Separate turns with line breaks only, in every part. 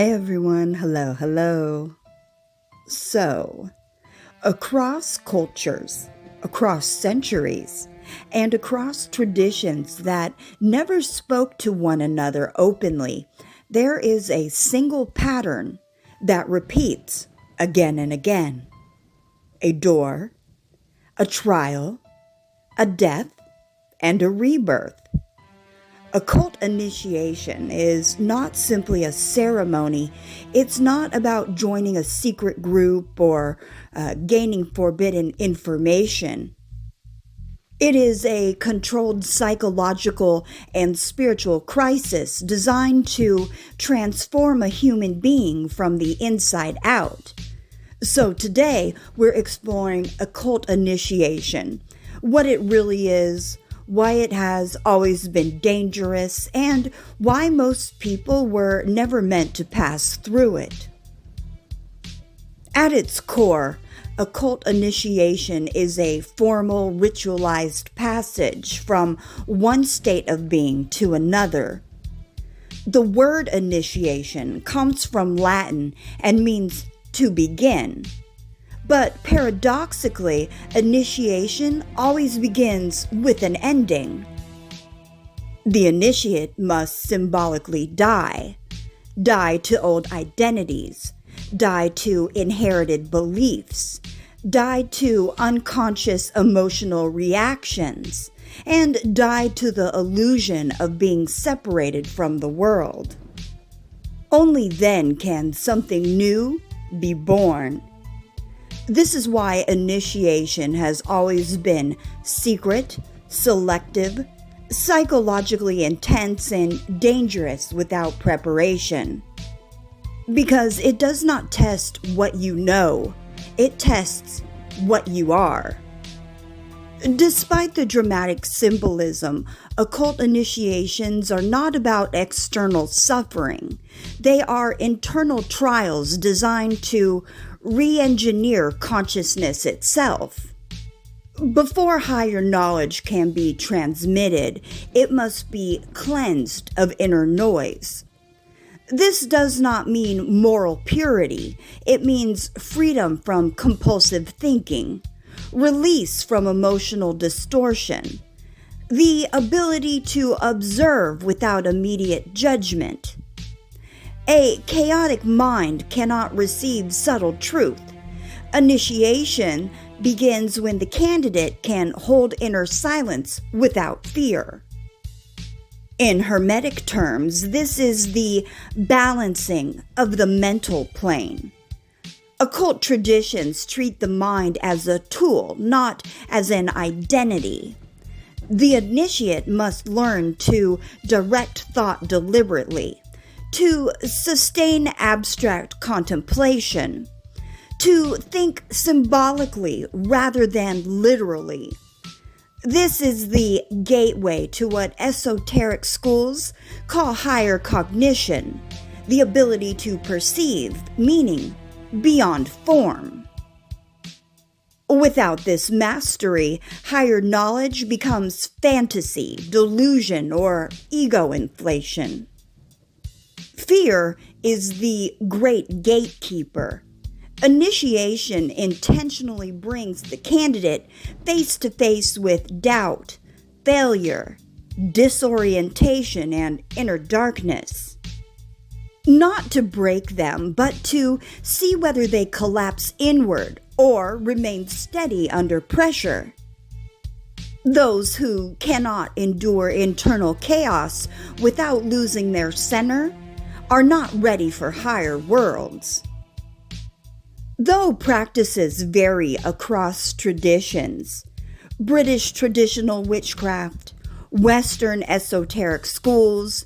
Hey everyone, hello. So, across cultures, across centuries, and across traditions that never spoke to one another openly, there is a single pattern that repeats again and again. A door, a trial, a death, and a rebirth. Occult initiation is not simply a ceremony. It's not about joining a secret group or gaining forbidden information. It is a controlled psychological and spiritual crisis designed to transform a human being from the inside out. So today, we're exploring occult initiation, what it really is, why it has always been dangerous, and why most people were never meant to pass through it. At its core, occult initiation is a formal, ritualized passage from one state of being to another. The word initiation comes from Latin and means to begin. But paradoxically, initiation always begins with an ending. The initiate must symbolically die to old identities, die to inherited beliefs, die to unconscious emotional reactions, and die to the illusion of being separated from the world. Only then can something new be born. This is why initiation has always been secret, selective, psychologically intense, and dangerous without preparation. Because it does not test what you know, it tests what you are. Despite the dramatic symbolism, occult initiations are not about external suffering. They are internal trials designed to re-engineer consciousness itself. Before higher knowledge can be transmitted, it must be cleansed of inner noise. This does not mean moral purity. It means freedom from compulsive thinking, release from emotional distortion, the ability to observe without immediate judgment. A chaotic mind cannot receive subtle truth. Initiation begins when the candidate can hold inner silence without fear. In Hermetic terms, this is the balancing of the mental plane. Occult traditions treat the mind as a tool, not as an identity. The initiate must learn to direct thought deliberately, to sustain abstract contemplation, to think symbolically rather than literally. This is the gateway to what esoteric schools call higher cognition, the ability to perceive meaning beyond form. Without this mastery, higher knowledge becomes fantasy, delusion, or ego inflation. Fear is the great gatekeeper. Initiation intentionally brings the candidate face to face with doubt, failure, disorientation, and inner darkness. Not to break them, but to see whether they collapse inward or remain steady under pressure. Those who cannot endure internal chaos without losing their center are not ready for higher worlds. Though practices vary across traditions, British traditional witchcraft, Western esoteric schools,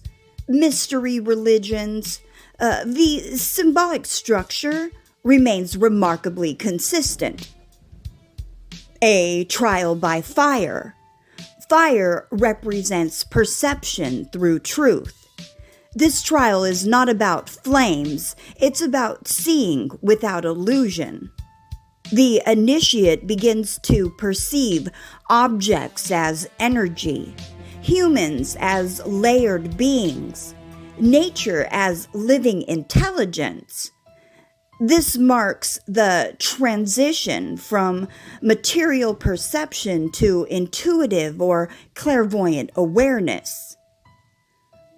mystery religions, the symbolic structure remains remarkably consistent. A trial by fire. Fire represents perception through truth. This trial is not about flames, it's about seeing without illusion. The initiate begins to perceive objects as energy, humans as layered beings, nature as living intelligence. This marks the transition from material perception to intuitive or clairvoyant awareness.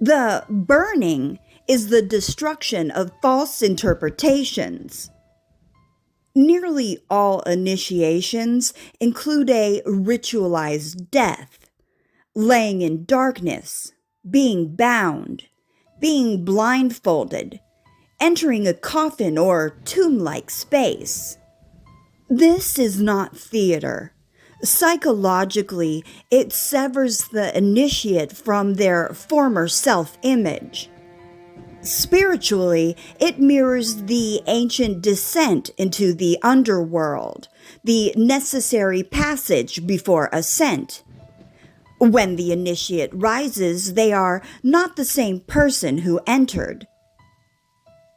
The burning is the destruction of false interpretations. Nearly all initiations include a ritualized death, laying in darkness, being bound, being blindfolded, entering a coffin or tomb-like space. This is not theater. Psychologically, it severs the initiate from their former self-image. Spiritually, it mirrors the ancient descent into the underworld, the necessary passage before ascent. When the initiate rises, they are not the same person who entered.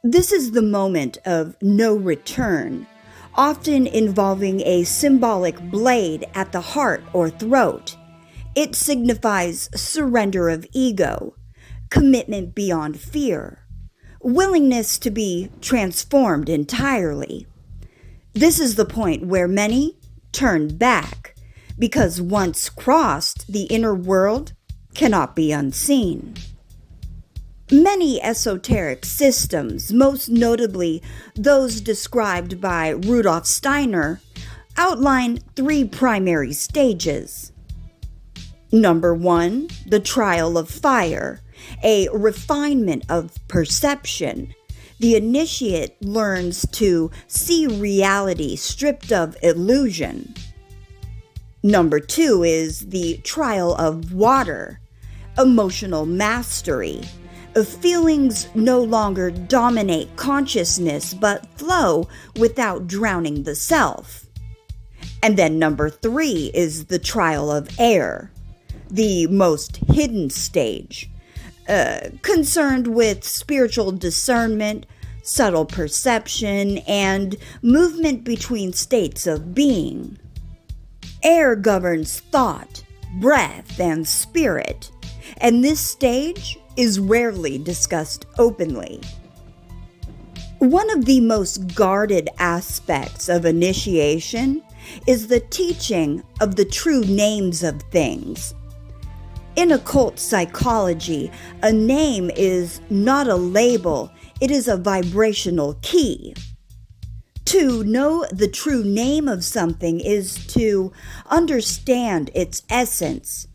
This is the moment of no return, often involving a symbolic blade at the heart or throat. It signifies surrender of ego, commitment beyond fear, willingness to be transformed entirely. This is the point where many turn back, because once crossed, the inner world cannot be unseen. Many esoteric systems, most notably those described by Rudolf Steiner, outline 3 primary stages. Number 1, the trial of fire, a refinement of perception. The initiate learns to see reality stripped of illusion. Number 2 is the trial of water, emotional mastery. Feelings no longer dominate consciousness but flow without drowning the self. And then number 3 is the trial of air, the most hidden stage, concerned with spiritual discernment, subtle perception, and movement between states of being. Air governs thought, breath, and spirit, and this stage is rarely discussed openly. One of the most guarded aspects of initiation is the teaching of the true names of things. In occult psychology, a name is not a label, it is a vibrational key. To know the true name of something is to understand its essence,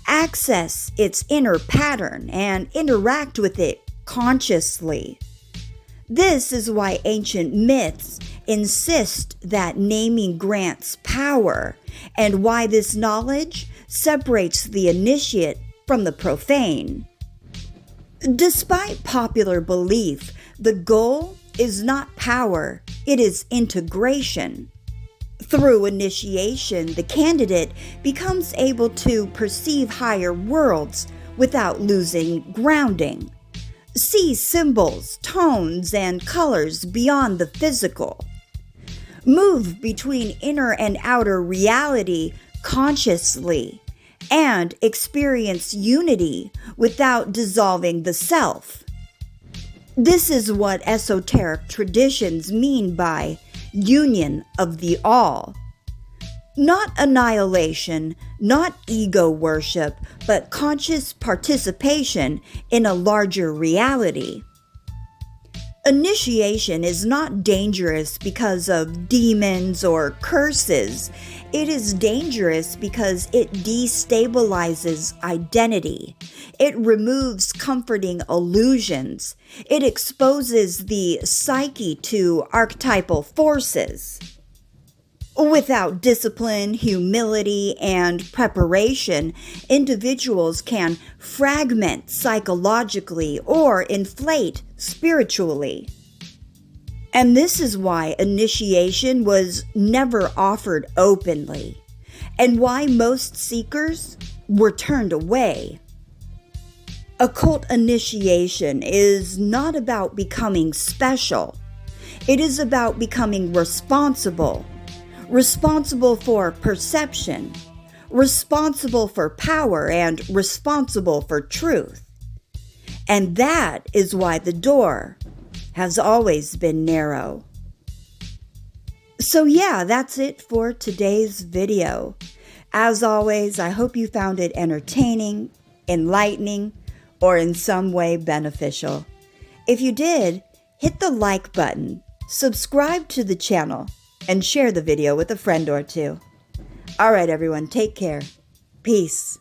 access its inner pattern, and interact with it consciously. This is why ancient myths insist that naming grants power, and why this knowledge separates the initiate from the profane. Despite popular belief, the goal is not power, it is integration. Through initiation, the candidate becomes able to perceive higher worlds without losing grounding, see symbols, tones, and colors beyond the physical, move between inner and outer reality consciously, and experience unity without dissolving the self. This is what esoteric traditions mean by union of the all. Not annihilation, not ego worship, but conscious participation in a larger reality. Initiation is not dangerous because of demons or curses. It is dangerous because it destabilizes identity. It removes comforting illusions. It exposes the psyche to archetypal forces. Without discipline, humility, and preparation, individuals can fragment psychologically or inflate spiritually. And this is why initiation was never offered openly, and why most seekers were turned away. Occult initiation is not about becoming special. It is about becoming responsible for perception, responsible for power, and responsible for truth. And that is why the door has always been narrow. So yeah, that's it for today's video. As always, I hope you found it entertaining, enlightening, or in some way beneficial. If you did, hit the like button, subscribe to the channel, and share the video with a friend or two. All right, everyone, take care. Peace.